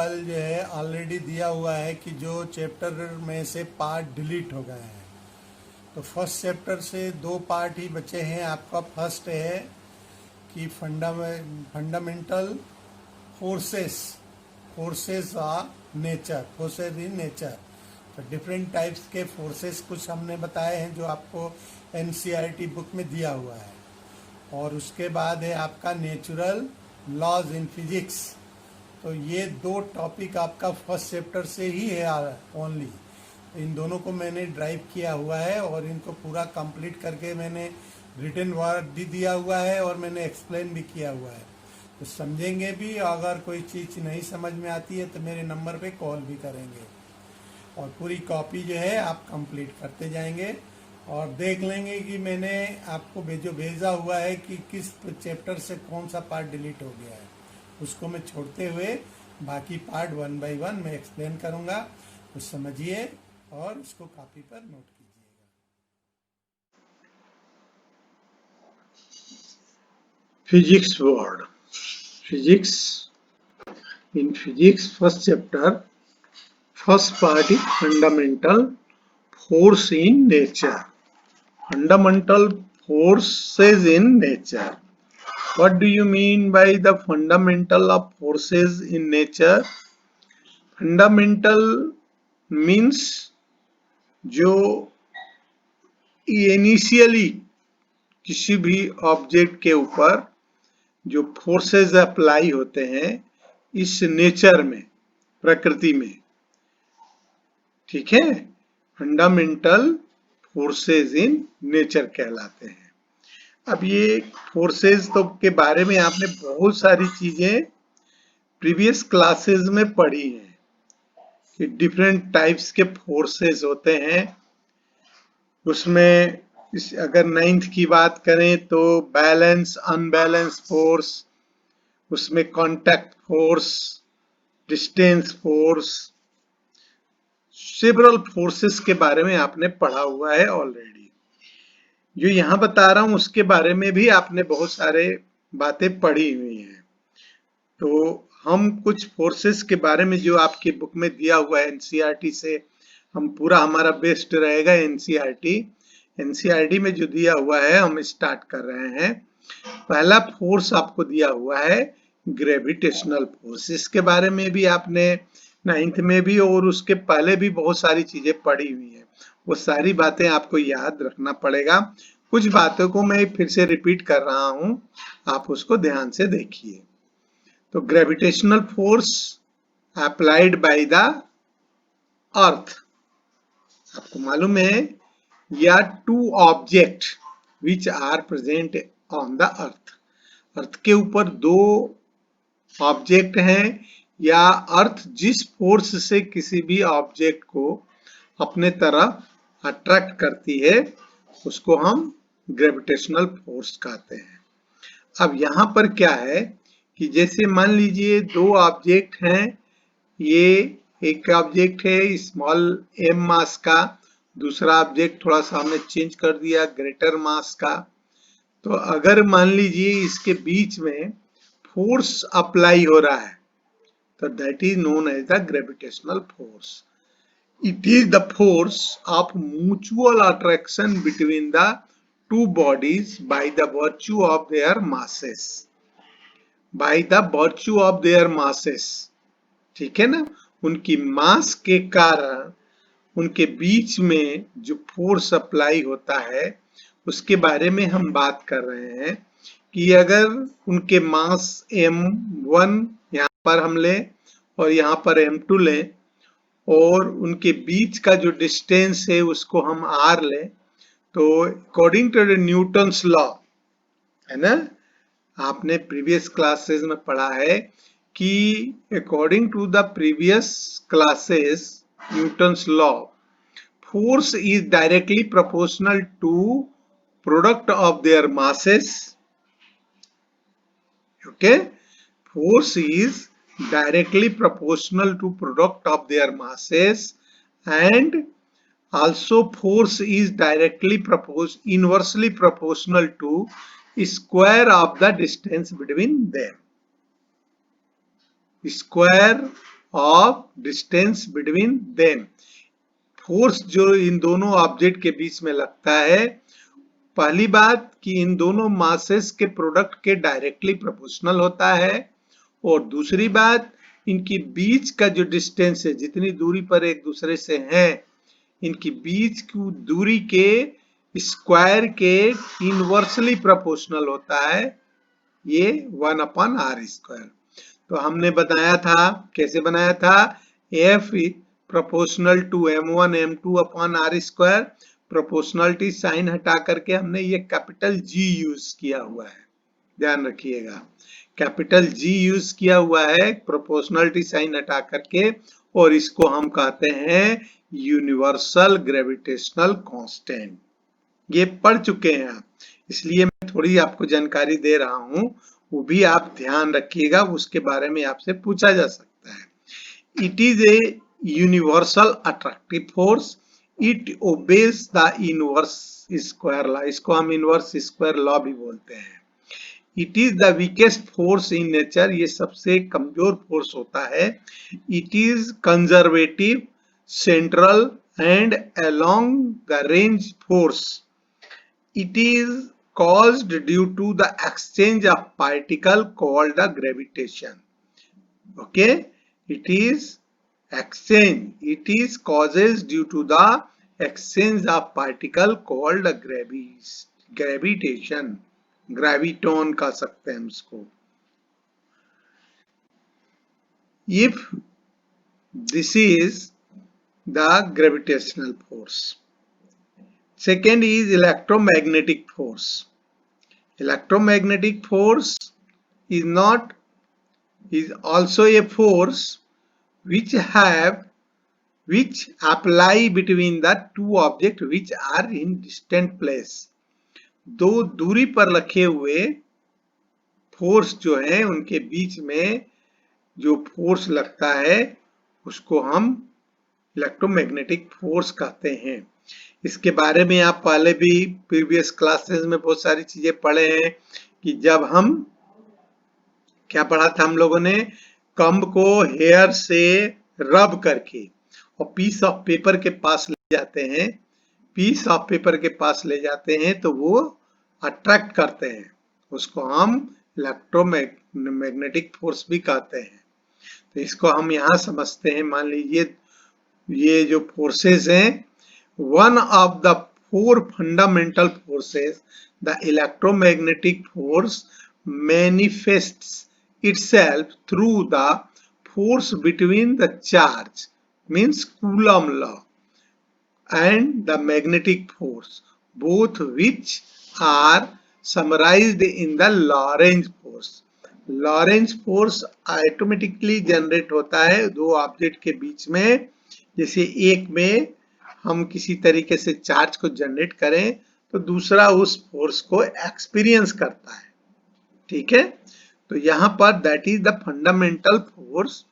कल जो है ऑलरेडी दिया हुआ है कि जो चैप्टर में से पार्ट डिलीट हो गए हैं, तो फर्स्ट चैप्टर से 2 पार्ट ही बचे हैं आपका। फर्स्ट है कि fundamental forces of nature, forces in nature. तो डिफरेंट टाइप्स के फोर्सेस कुछ हमने बताए हैं जो आपको एनसीईआरटी बुक में दिया हुआ है। और उसके बाद है आपका नेचुरल लॉज इन फिजिक्स। तो ये 2 टॉपिक आपका फर्स्ट चैप्टर से ही है ओनली। इन दोनों को मैंने ड्राइव किया हुआ है और इनको पूरा कंप्लीट करके मैंने रिटन वर्क भी दिया हुआ है और मैंने एक्सप्लेन भी किया हुआ है। तो समझेंगे भी, अगर कोई चीज़ नहीं समझ में आती है तो मेरे नंबर पे कॉल भी करेंगे और पूरी कॉपी जो है आप कंप्लीट करते जाएंगे और देख लेंगे कि मैंने आपको जो भेजा हुआ है कि किस चैप्टर से कौन सा पार्ट डिलीट हो गया है, उसको मैं छोड़ते हुए बाकी पार्ट 1 बाय 1 मैं एक्सप्लेन करूंगा। तो समझिए और उसको कॉपी पर नोट कीजिएगा। Physics word, physics in physics first chapter, first part is fundamental force in nature. Fundamental forces in nature. What do you mean by the fundamental of forces in nature? Fundamental means जो initially किसी भी object के ऊपर जो forces apply होते हैं इस nature में, प्रकृति में, ठीक है, फंडामेंटल फोर्सेस इन नेचर कहलाते हैं। अब ये फोर्सेस तो के बारे में आपने बहुत सारी चीजें प्रीवियस क्लासेस में पढ़ी हैं कि डिफरेंट टाइप्स के फोर्सेस होते हैं। उसमें अगर 9th की बात करें तो बैलेंस, अनबैलेंस फोर्स, उसमें contact force, distance force, several forces के बारे में आपने पढ़ा हुआ है ऑलरेडी। जो यहाँ बता रहा हूं उसके बारे में भी आपने बहुत सारे बातें पढ़ी हुई हैं। तो हम कुछ फोर्सेस के बारे में जो आपकी बुक में दिया हुआ है एनसीईआरटी से, हम पूरा हमारा बेस्ट रहेगा एनसीईआरटी में जो दिया हुआ है हम स्टार्ट कर रहे हैं। पहला फोर्स आपको दिया हुआ है ग्रेविटेशनल फोर्स। इसके बारे में भी आपने 9th में भी और उसके पहले भी बहुत सारी चीजें पढ़ी हुई हैं। वो सारी बातें आपको याद रखना पड़ेगा। कुछ बातों को मैं फिर से रिपीट कर रहा हूं, आप उसको ध्यान से देखिए। तो gravitational force applied by the earth, आपको मालूम है, या to object which are present on the earth. Earth के ऊपर 2 ऑब्जेक्ट हैं या अर्थ जिस फोर्स से किसी भी ऑब्जेक्ट को अपने तरफ अट्रैक्ट करती है उसको हम ग्रेविटेशनल फोर्स कहते हैं। अब यहाँ पर क्या है कि जैसे मान लीजिए 2 ऑब्जेक्ट हैं, ये एक ऑब्जेक्ट है स्मॉल m मास का, दूसरा ऑब्जेक्ट थोड़ा सा हमने चेंज कर दिया ग्रेटर मास का। तो अगर मान लीजिए इसके बीच में फोर्स अप्लाई हो रहा है तो that is known as the gravitational force. It is the force of mutual attraction between the 2 bodies by the virtue of their masses, by the virtue of their masses, ठीक है ना, उनकी मास के कारण उनके बीच में जो फोर्स अप्लाई होता है उसके बारे में हम बात कर रहे हैं कि अगर उनके मास m1 यहाँ पर हम लें और यहाँ पर m2 लें और उनके बीच का जो डिस्टेंस है उसको हम r लें, तो according to the Newton's law, है ना, आपने प्रीवियस क्लासेस में पढ़ा है कि according to the previous classes Newton's law, force is directly proportional to product of their masses. Okay, force is directly proportional to product of their masses and also force is inversely proportional to square of the distance between them. Square of distance between them. Force जो इन दोनों object के बीच में लगता है, पहली बात कि इन दोनों मासेस के प्रोडक्ट के डायरेक्टली प्रोपोर्शनल होता है, और दूसरी बात इनकी बीच का जो डिस्टेंस है, जितनी दूरी पर एक दूसरे से हैं, इनकी बीच की दूरी के स्क्वायर के इनवर्सली प्रोपोर्शनल होता है, ये 1/r²। तो हमने बताया था, कैसे बनाया था, F proportional to m1 m2/r²। Proportionality sign हटा करके हमने ये कैपिटल G यूज किया हुआ है, ध्यान रखिएगा, कैपिटल G यूज किया हुआ है प्रोपोर्शनलिटी साइन हटा करके, और इसको हम कहते हैं यूनिवर्सल ग्रेविटेशनल कांस्टेंट। ये पढ़ चुके हैं आप, इसलिए मैं थोड़ी आपको जानकारी दे रहा हूं, वो भी आप ध्यान रखिएगा, उसके बारे में आपसे पूछा जा सकता है। It is a universal attractive force, it obeys the inverse square law, इसको हम इनवर्स स्क्वायर लॉ भी बोलते हैं। It is the weakest force in nature, ये सबसे कमजोर फोर्स होता है। It is conservative, central and along the range force. It is caused due to the exchange of particle called the gravitation. Okay, it is exchange. It is causes due to the exchange of particle called the gravitation. Graviton कह सकते हैं उसको। If this is the gravitational force. Second is electromagnetic force. Electromagnetic force is also a force which apply between the two objects which are in distant place. दो दूरी पर रखे हुए force जो है, उनके बीच में जो फोर्स लगता है उसको हम इलेक्ट्रोमैग्नेटिक फोर्स कहते हैं। इसके बारे में आप पहले भी प्रीवियस क्लासेस में बहुत सारी चीजें पढ़े हैं, कि जब हम क्या पढ़ा था हम लोगों ने, कंब को हेयर से रब करके और पीस ऑफ पेपर के पास ले जाते हैं, पीस ऑफ पेपर के पास ले जाते हैं तो वो अट्रैक्ट करते हैं, उसको हम इलेक्ट्रोमैग्नेटिक फोर्स भी कहते हैं। तो इसको हम यहाँ समझते हैं। मान लीजिए ये जो फोर्सेस हैं, one of the four fundamental forces, the electromagnetic force manifests itself through the force between the charge, means Coulomb law, and the magnetic force, both which are summarized in the Lorentz force. Lorentz force automatically generate होता है दो object के बीच में। जैसे एक में हम किसी तरीके से चार्ज को जनरेट करें तो दूसरा उस फोर्स को एक्सपीरियंस करता है, ठीक है। तो यहाँ पर that is the fundamental force.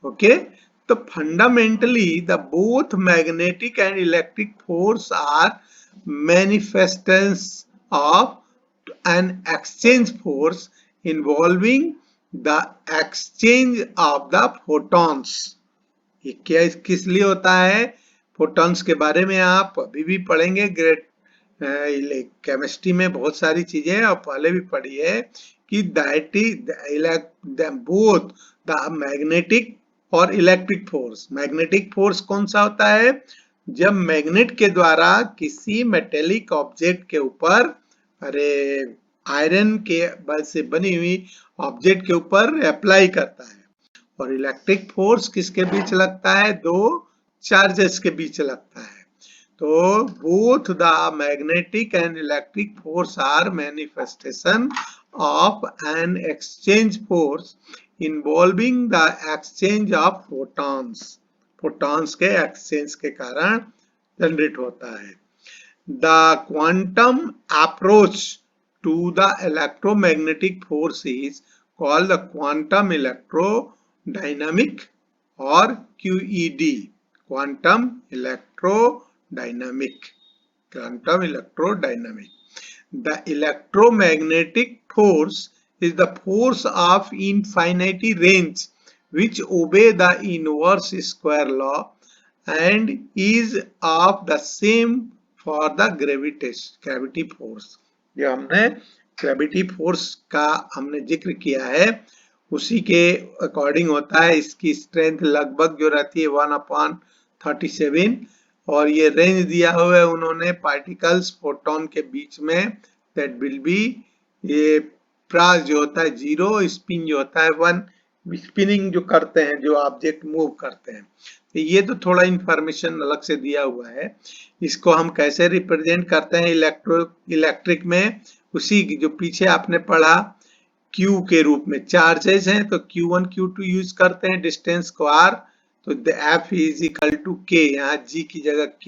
Okay, तो fundamentally the both magnetic and electric force are manifestations of an exchange force involving the exchange of the photons. ये क्या किस लिए होता है? फोटॉन्स के बारे में आप अभी भी पढ़ेंगे, ग्रेड केमिस्ट्री में बहुत सारी चीजें और पहले भी पढ़ी है कि that is both the magnetic और इलेक्ट्रिक फोर्स। मैग्नेटिक फोर्स कौन सा होता है? जब मैग्नेट के द्वारा किसी मेटेलिक ऑब्जेक्ट के ऊपर, अरे आयरन के से बनी हुई ऑब्जेक्ट के ऊपर अप्लाई करता है। और इलेक्ट्रिक फोर्स किसके बीच लगता है? दो चार्जेस के बीच लगता है। तो both the magnetic and electric force are manifestation of an exchange force involving the exchange of photons. Photons के एक्सचेंज के कारण जनरेट होता है। The quantum approach to the electromagnetic force is called the quantum electrodynamic और QED, quantum electrodynamic. Quantum electrodynamic. The electromagnetic force is the force of infinite range which obey the inverse square law and is of the same for the gravity force। जो हमने gravity force का हमने जिक्र किया है उसी के according होता है। इसकी स्ट्रेंथ लगभग जो रहती है 1/37 और ये रेंज दिया हुआ है उन्होंने पार्टिकल्स फोटोन के बीच में, दैट विल बी, ये प्रास जो होता है 0, स्पिन जो होता है 1, स्पिनिंग जो करते हैं, जो ऑब्जेक्ट मूव करते हैं। तो ये तो थोड़ा इंफॉर्मेशन अलग से दिया हुआ है। इसको हम कैसे रिप्रेजेंट करते हैं इलेक्ट्रिक में, उसी जो पीछे आपने पढ़ा Q के रूप में चार्जेस हैं तो Q1 Q2 यूज करते हैं, डिस्टेंस को R, तो F is equal to K, यहाँ G की जगह K,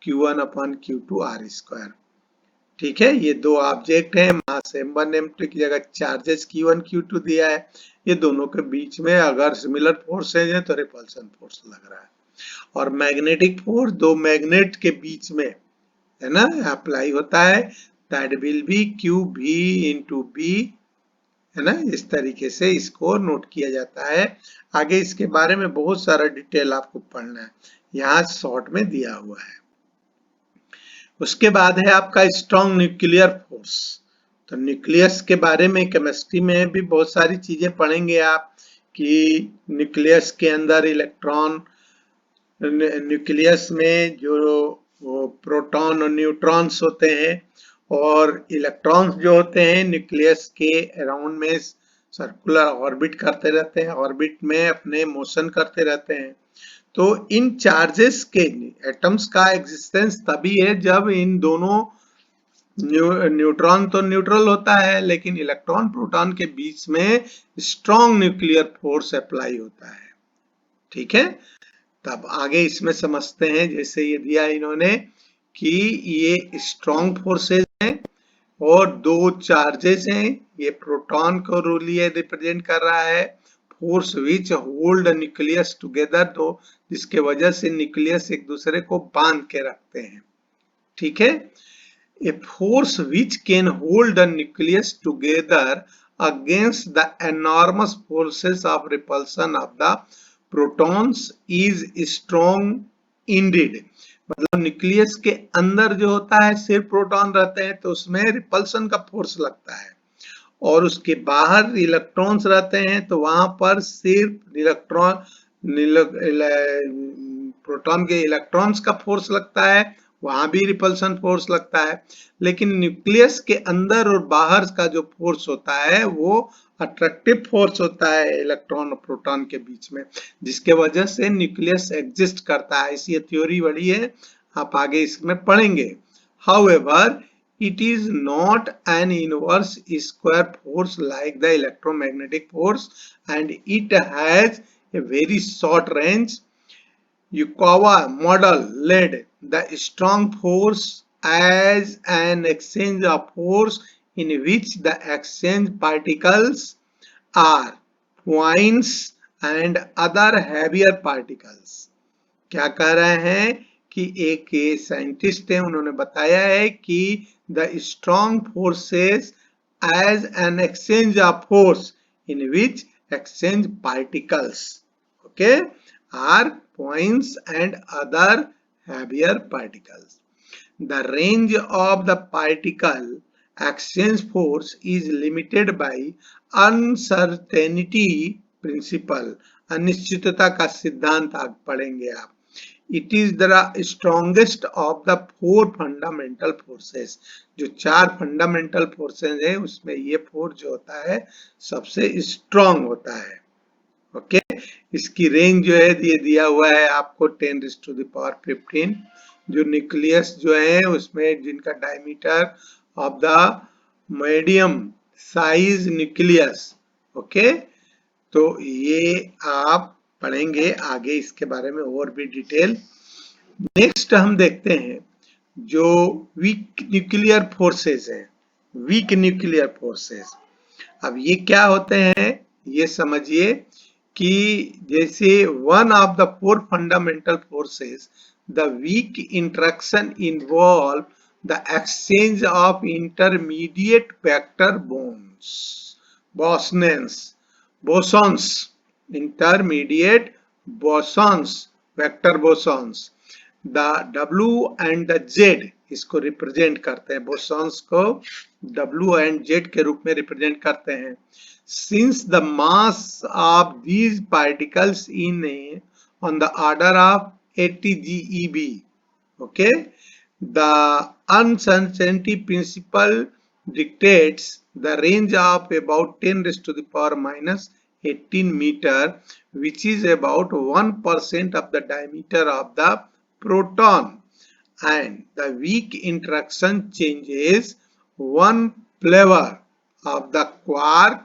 Q1/Q2 R²। ठीक है, ये दो ऑब्जेक्ट हैं, मास m1 m2 की जगह चार्जेस Q1 Q2 दिया है। ये दोनों के बीच में अगर सिमिलर फोर्सेज है तो रिपल्सन फोर्स लग रहा है। और मैग्नेटिक फोर्स दो मैग्नेट के बीच में है ना अप्लाई होता है, that will be QV into B, है ना। इस तरीके से इसको नोट किया जाता है। आगे इसके बारे में बहुत सारा डिटेल आपको पढ़ना है, यहाँ शॉर्ट में दिया हुआ है। उसके बाद है आपका स्ट्रॉन्ग न्यूक्लियर फोर्स। तो न्यूक्लियस के बारे में केमिस्ट्री में भी बहुत सारी चीजें पढ़ेंगे आप कि न्यूक्लियस के अंदर इलेक्ट्रॉन, न्यूक्लियस में जो प्रोटॉन और न्यूट्रॉन्स होते हैं और इलेक्ट्रॉन्स जो होते हैं न्यूक्लियस के अराउंड में सर्कुलर ऑर्बिट करते रहते हैं, ऑर्बिट में अपने मोशन करते रहते हैं। तो इन चार्जेस के एटम्स का एग्जिस्टेंस तभी है जब इन दोनों न्यूट्रॉन तो न्यूट्रल होता है लेकिन इलेक्ट्रॉन प्रोटॉन के बीच में स्ट्रॉन्ग न्यूक्लियर फोर्स अप्लाई होता है। ठीक है, तब आगे इसमें समझते हैं। जैसे ये दिया इन्होंने कि ये स्ट्रॉन्ग फोर्सेस हैं और दो चार्जेस हैं, ये प्रोटॉन को रोलिए रिप्रेजेंट कर रहा है, force which hold nucleus together, तो जिसके वजह से न्यूक्लियस एक दूसरे को बांध के रखते हैं। ठीक है, a force which can hold the nucleus together against the enormous forces of repulsion of the protons is strong Indeed. मतलब न्यूक्लियस के अंदर जो होता है सिर्फ प्रोटॉन रहते हैं तो उसमें रिपल्सन का फोर्स लगता है, और उसके बाहर इलेक्ट्रॉन्स रहते हैं तो वहां पर सिर्फ प्रोटॉन के इलेक्ट्रॉन्स का फोर्स लगता है, वहां भी रिपल्सन फोर्स लगता है। लेकिन न्यूक्लियस के अंदर और बाहर का जो फोर्स होता है वो अट्रैक्टिव फोर्स होता है इलेक्ट्रॉन और प्रोटॉन के बीच में, जिसके वजह से न्यूक्लियस एग्जिस्ट करता है। इसी थ्योरी बड़ी है, आप आगे इसमें पढ़ेंगे। However, it is not an inverse square force like the electromagnetic force and it has a very short range. Yukawa model led the strong force as an exchange of force in which the exchange particles are points and other heavier particles। क्या कह रहे हैं कि एक scientist है, उन्होंने बताया है कि the strong forces as an exchange of force in which exchange particles okay are points and other heavier particles. The range of the particle exchange force is limited by uncertainty principle। अनिश्चितता का सिद्धांत आप पढ़ेंगे आप। It is the strongest of the four fundamental forces। जो चार fundamental forces है उसमें ये फोर्स जो होता है सबसे स्ट्रॉन्ग होता है। ओके, इसकी रेंज जो है ये दिया हुआ है आपको 10⁻15। जो न्यूक्लियस जो है उसमें जिनका diameter of the medium size nucleus, okay, तो ये आप पढ़ेंगे आगे इसके बारे में और भी डिटेल। नेक्स्ट हम देखते हैं जो वीक न्यूक्लियर फोर्सेस हैं, वीक न्यूक्लियर फोर्सेस। अब ये क्या होते हैं ये समझिए कि जैसे one of the four fundamental forces, the weak interaction involve the exchange of intermediate vector bosons. intermediate bosons, vector bosons. The W and the Z इसको रिप्रेजेंट करते हैं, bosons को W and Z के रूप में रिप्रेजेंट करते हैं. Since the mass of these particles in on the order of 80 GeV, okay, the uncertainty principle dictates the range of about 10 raised to the power minus 18 meter, which is about 1% of the diameter of the proton, and the weak interaction changes one flavor of the quark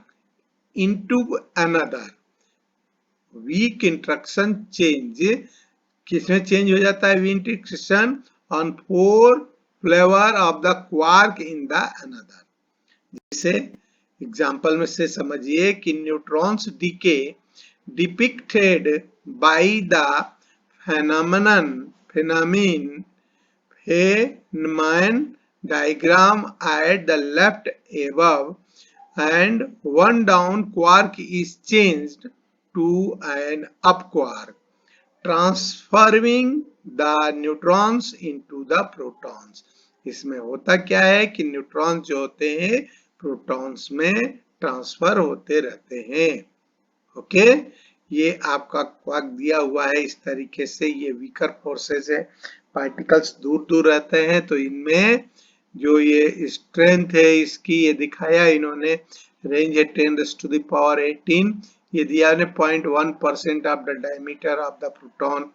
into another. Weak interaction change किसमें change हो जाता है? Weak interaction on 4 flavour of the quark in the another. जिसे example में से समझिए कि neutrons decay depicted by the Feynman diagram at the left above, and one down quark is changed to an up quark, transforming the neutrons into the protons. इसमें होता क्या है कि न्यूट्रॉन जो होते हैं प्रोटॉन्स में ट्रांसफर होते रहते हैं. ओके, ये आपका क्वार्क दिया हुआ है इस तरीके से. ये वीकर फोर्सेस है, पार्टिकल्स दूर दूर रहते हैं तो इनमें जो ये स्ट्रेंथ है इसकी ये दिखाया इन्होंने. रेंज है 10⁻18. ये दिया ने 0.1% of the diameter of the proton.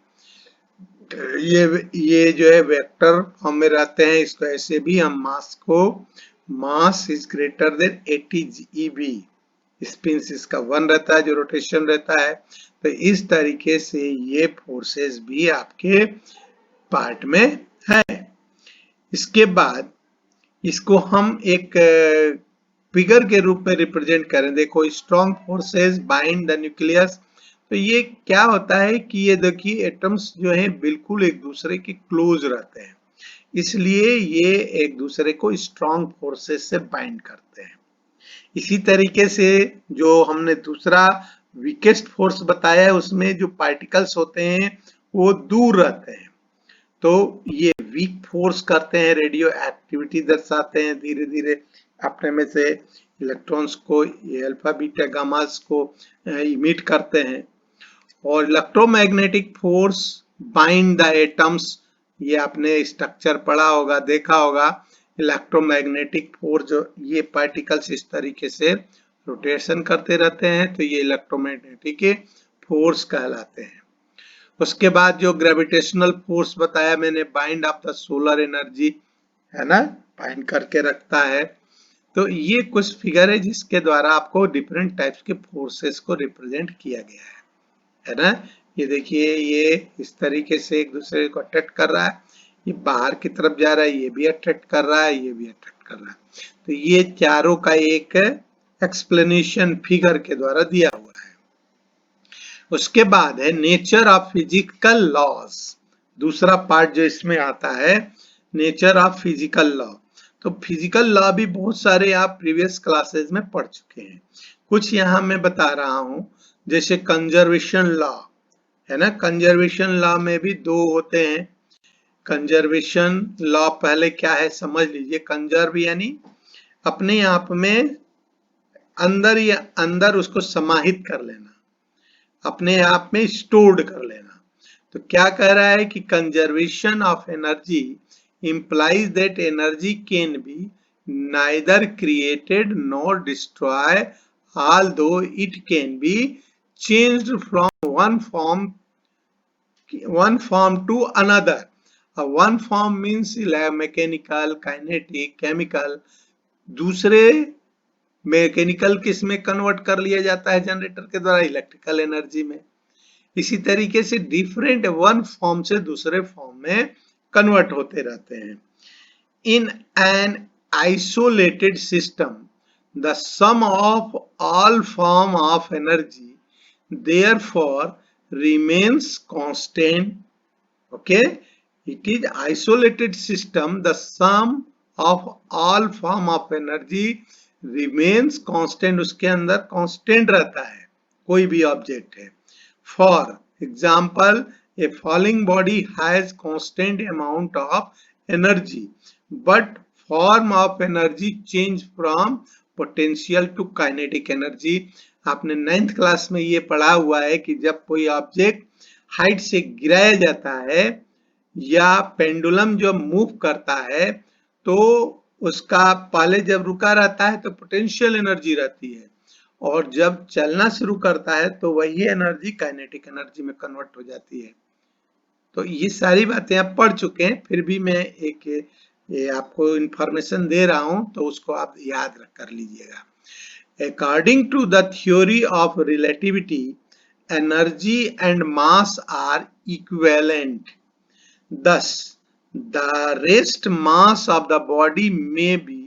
ये जो है वेक्टर फॉर्म में रहते हैं. इसको ऐसे भी हम mass is greater than 80 GeV. Spin इसका 1 रहता है जो रोटेशन रहता है. तो इस तरीके से ये फोर्सेस भी आपके पार्ट में है. इसके बाद इसको हम एक फिगर के रूप में रिप्रेजेंट करें. देखो, strong forces bind the nucleus. तो ये क्या होता है कि ये देखिए एटम्स जो है बिल्कुल एक दूसरे के क्लोज रहते हैं, इसलिए ये एक दूसरे को स्ट्रॉन्ग फोर्सेस से बाइंड करते हैं. इसी तरीके से जो हमने दूसरा वीकेस्ट फोर्स बताया है उसमें जो पार्टिकल्स होते हैं वो दूर रहते हैं, तो ये वीक फोर्स करते हैं, रेडियो एक्टिविटी दर्शाते हैं. धीरे धीरे अपने में से इलेक्ट्रॉन्स को, ये अल्फा बीटा गामास को इमिट करते हैं. और electromagnetic force bind the atoms. ये आपने स्ट्रक्चर पढ़ा होगा, देखा होगा. इलेक्ट्रोमैग्नेटिक फोर्स जो ये पार्टिकल्स इस तरीके से रोटेशन करते रहते हैं तो ये इलेक्ट्रोमैग्नेटिक फोर्स कहलाते हैं. उसके बाद जो ग्रेविटेशनल फोर्स बताया मैंने, bind of the solar energy, है ना, बाइंड करके रखता है. तो ये कुछ फिगर है जिसके द्वारा आपको डिफरेंट टाइप्स के फोर्सेस को रिप्रेजेंट किया गया है ना. ये देखिए, ये इस तरीके से एक दूसरे को अट्रैक्ट कर रहा है. ये बाहर की तरफ जा रहा है, ये भी अट्रैक्ट कर रहा है, ये भी अट्रैक्ट कर रहा है. तो ये चारों का एक एक्सप्लेनेशन फिगर के द्वारा दिया हुआ है. उसके बाद है नेचर ऑफ फिजिकल लॉज. दूसरा पार्ट जो इसमें आता है, नेचर ऑफ फिजिकल लॉ. तो फिजिकल लॉ भी बहुत सारे आप प्रीवियस क्लासेस में पढ़ चुके हैं. कुछ यहाँ मैं बता रहा हूं, जैसे कंजर्वेशन लॉ है ना. कंजर्वेशन लॉ में भी 2 होते हैं. कंजर्वेशन लॉ पहले क्या है समझ लीजिए. कंजर्व यानी अपने आप में अंदर उसको समाहित कर लेना, अपने आप में स्टोर्ड कर लेना. तो क्या कह रहा है कि conservation of energy implies that energy can be neither created nor destroyed, although it can be changed from one form to another. One form means mechanical, kinetic, chemical. दूसरे मैकेनिकल किस में कन्वर्ट कर लिया जाता है जनरेटर के द्वारा? Electrical energy में. इसी तरीके से डिफरेंट वन फॉर्म से दूसरे फॉर्म में कन्वर्ट होते रहते हैं. In an isolated system the sum of all form of energy therefore remains constant. Okay, it is isolated system, the sum of all form of energy remains constant. उसके अंदर constant रहता है, कोई भी ऑब्जेक्ट है। For example, a falling body has constant amount of energy, but form of energy change from potential to kinetic energy. आपने 9th class में ये पढ़ा हुआ है कि जब कोई ऑब्जेक्ट हाइट से गिराया जाता है या पेंडुलम जो मूव करता है, तो उसका पहले जब रुका रहता है तो पोटेंशियल एनर्जी रहती है, और जब चलना शुरू करता है तो वही एनर्जी काइनेटिक एनर्जी में कन्वर्ट हो जाती है। तो ये सारी बातें आप पढ़ चुके हैं, फिर भी मैं ये आपको इंफॉर्मेशन दे रहा हूं, तो उसको आप याद कर लीजिएगा। According to the theory of relativity, energy and mass are equivalent. Thus, the rest mass of the body may be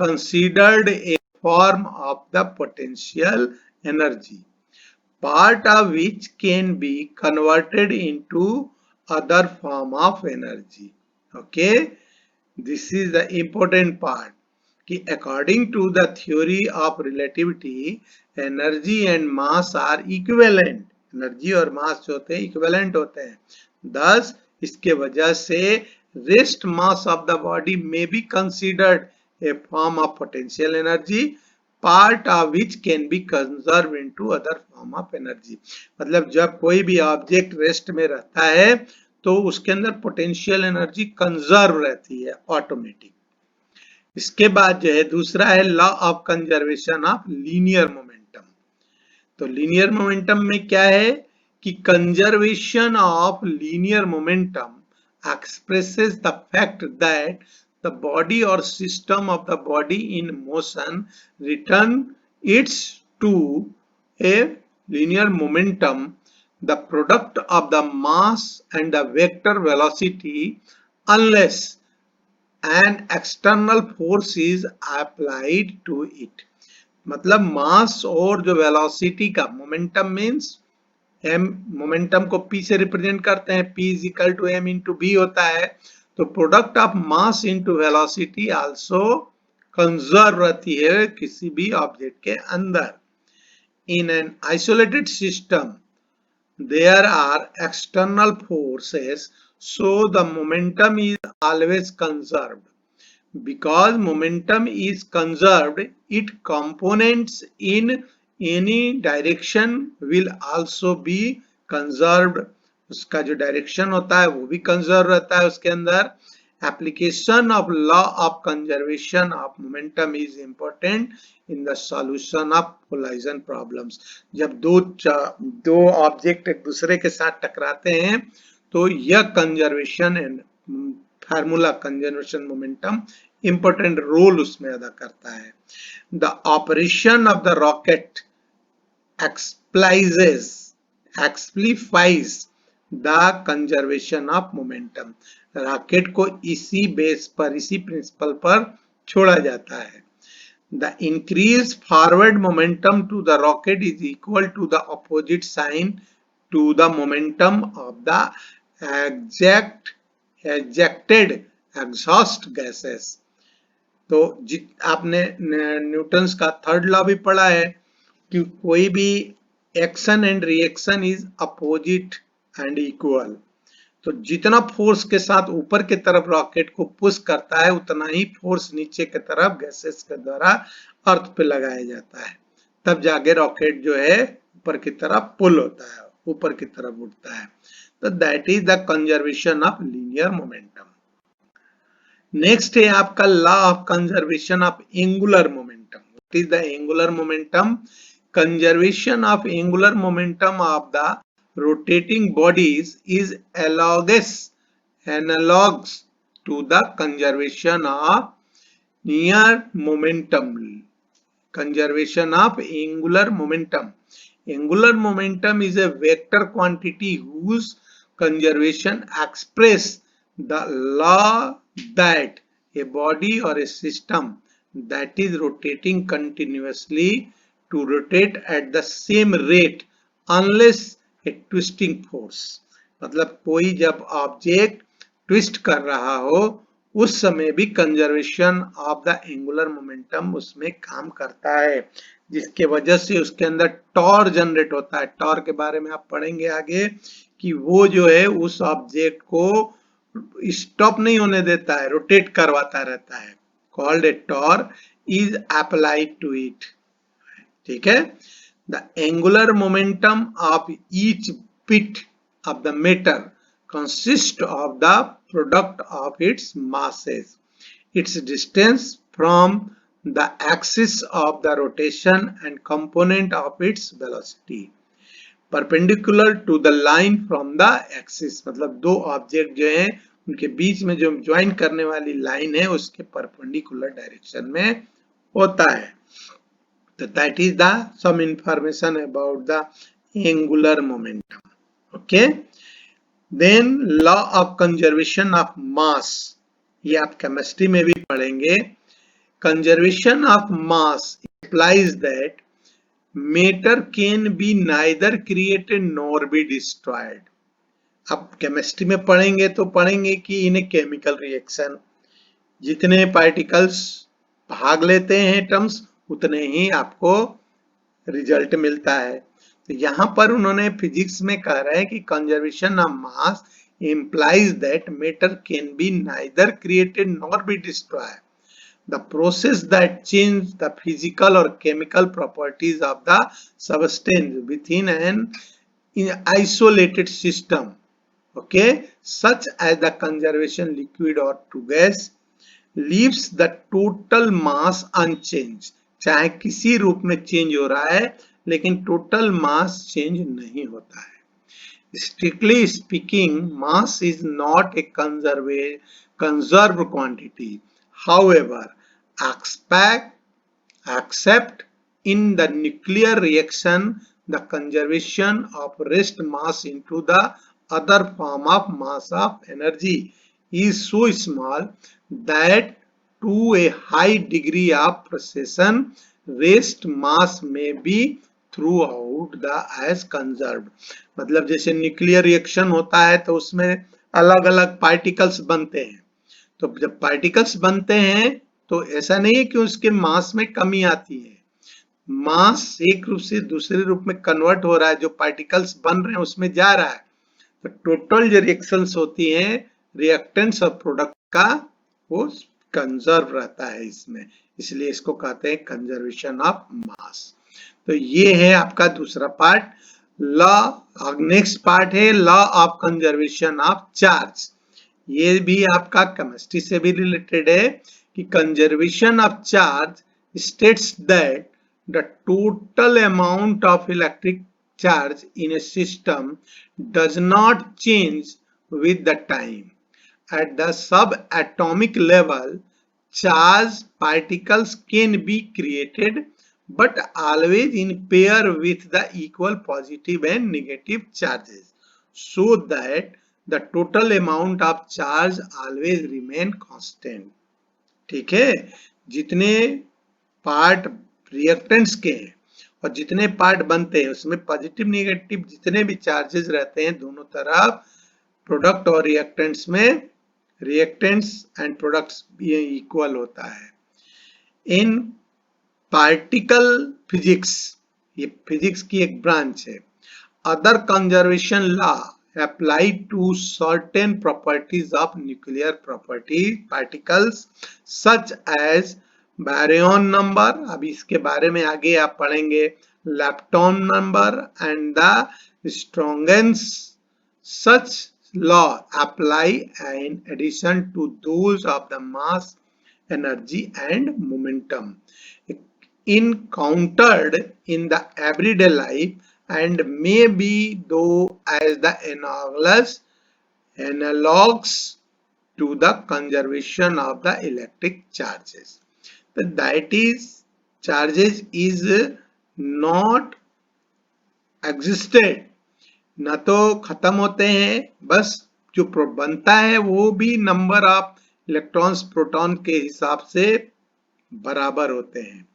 considered a form of the potential energy, part of which can be converted into other form of energy. Okay, this is the important part. कि according to the theory of relativity, energy and mass are equivalent. Energy और मास जो होते हैं equivalent होते हैं। Thus, इसके वजह से rest mass of the body may be considered a form of potential energy, part of which can be conserved into other form of energy. मतलब जब कोई भी ऑब्जेक्ट रेस्ट में रहता है तो उसके अंदर पोटेंशियल एनर्जी कंजर्व रहती है ऑटोमेटिक। इसके बाद जो है दूसरा है law of conservation of linear momentum. तो लीनियर मोमेंटम में क्या है कि conservation of linear momentum expresses the fact that the body or system of the body in motion return its to a linear momentum, the product of the mass and the vector velocity, unless an external force is applied to it। मतलब मास और जो velocity का momentum means m, momentum को p से represent करते हैं, p is equal to m into b होता है, तो product of mass into velocity also conserve रहती है किसी भी ऑब्जेक्ट के अंदर। In an isolated system there are external forces, so the momentum is always conserved. Because momentum is conserved, its components in any direction will also be conserved। उसका जो direction होता है वो भी कंजर्व रहता है उसके अंदर। Application of law of conservation of momentum is important in the solution of collision problems। जब दो ऑब्जेक्ट एक दूसरे के साथ टकराते हैं तो यह conservation formula conservation momentum important role उसमें अदा करता है। The operation of the rocket exemplifies the conservation of momentum. Rocket को इसी बेस पर, इसी प्रिंसिपल पर छोड़ा जाता है। The increased forward momentum to the rocket is equal to the opposite sign to the momentum of the ejected exhaust gases। तो आपने न्यूटन्स का थर्ड लॉ भी पढ़ा है कि कोई भी action and reaction is opposite and equal. तो जितना फोर्स के साथ ऊपर की तरफ रॉकेट को पुश करता है उतना ही फोर्स नीचे की तरफ गैसेस के द्वारा अर्थ पे लगाया जाता है, तब जाके रॉकेट जो है ऊपर की तरफ पुल होता है, ऊपर की तरफ उठता है। तो that is the conservation of linear momentum. Next है आपका law of conservation of angular momentum. What is the angular momentum? Conservation of angular momentum of the rotating bodies is analogous to the conservation of near momentum। Conservation of angular momentum। Angular momentum is a vector quantity whose conservation express the law that a body or a system that is rotating continuously to rotate at the same rate unless twisting force. मतलब कोई जब object twist कर रहा हो उस समय भी conservation of the angular momentum उसमें काम करता है। जिसके वजह से उसके अंदर टॉर जनरेट होता है। टॉर के बारे में आप पढ़ेंगे आगे कि वो जो है उस ऑब्जेक्ट को स्टॉप नहीं होने देता है, रोटेट करवाता रहता है। Called a torque is applied to it. ठीक है। The angular momentum of each bit of the matter consist of the product of its masses, its distance from the axis of the rotation and component of its velocity perpendicular to the line from the axis। मतलब दो object जो हैं उनके बीच में जो join करने वाली line है उसके परपेंडिकुलर डायरेक्शन में होता है। तो that is the sum information about the angular momentum. Okay, then law of conservation of mass, ये आप केमिस्ट्री में भी पढ़ेंगे। Conservation of mass implies that matter can be neither created nor be destroyed। अब केमिस्ट्री में पढ़ेंगे तो पढ़ेंगे कि इन ए केमिकल रिएक्शन जितने पार्टिकल्स भाग लेते हैं एटम्स उतने ही आपको रिजल्ट मिलता है। तो यहां पर उन्होंने फिजिक्स में कह रहा है कि conservation of mass implies that matter can be neither created nor be destroyed। The process that change the physical or chemical properties of the substance within an isolated system, okay, such as the conservation liquid or to gas, leaves the total mass unchanged। चाहे किसी रूप में change हो रहा है लेकिन total mass change नहीं होता है। Strictly speaking, mass is not a conserved quantity. However, except in the nuclear reaction, the conservation of rest mass into the other form of mass of energy is so small that to a high degree of precision, rest mass may be throughout the as conserved। मतलब जैसे nuclear reaction होता है तो उसमें अलग अलग particles बनते हैं। तो जब पार्टिकल्स बनते हैं तो ऐसा नहीं है कि उसके मास में कमी आती है, मास एक रूप से दूसरे रूप में कन्वर्ट हो रहा है, जो पार्टिकल्स बन रहे हैं उसमें जा रहा है। तो टोटल जो रिएक्शंस होती हैं रिएक्टेंट्स और प्रोडक्ट का वो कंजर्व रहता है इसमें, इसलिए इसको कहते हैं कंजर्वेशन ऑफ मास। तो ये है आपका दूसरा पार्ट। लॉ नेक्स्ट पार्ट है law of conservation of charge. ये भी आपका केमिस्ट्री से भी रिलेटेड है कि conservation of charge states that the total amount of electric charge in A system does not change with the time। At the subatomic level, charged particles can be created but always in pair with the equal positive and negative charges, so that the total amount of charge always remain constant। ठीक है, जितने part reactants के हैं और जितने part बनते हैं उसमें पॉजिटिव नेगेटिव जितने भी चार्जेस रहते हैं दोनों तरफ प्रोडक्ट और रिएक्टेंट्स में, रिएक्टेंट्स एंड प्रोडक्ट्स ये इक्वल होता है। इन पार्टिकल फिजिक्स, ये फिजिक्स की एक ब्रांच है। Other conservation law applied to certain properties of nuclear property particles such as baryon number, अभी इसके बारे में आगे आप पढ़ेंगे, lepton number and the strongest। such law apply in addition to those of the mass, energy and momentum encountered in the everyday life and may be though as the analogues to the conservation of the electric charges। So that is charges is not existed, न तो खत्म होते हैं, बस जो बनता है वो भी नंबर ऑफ इलेक्ट्रॉन्स प्रोटॉन के हिसाब से बराबर होते हैं।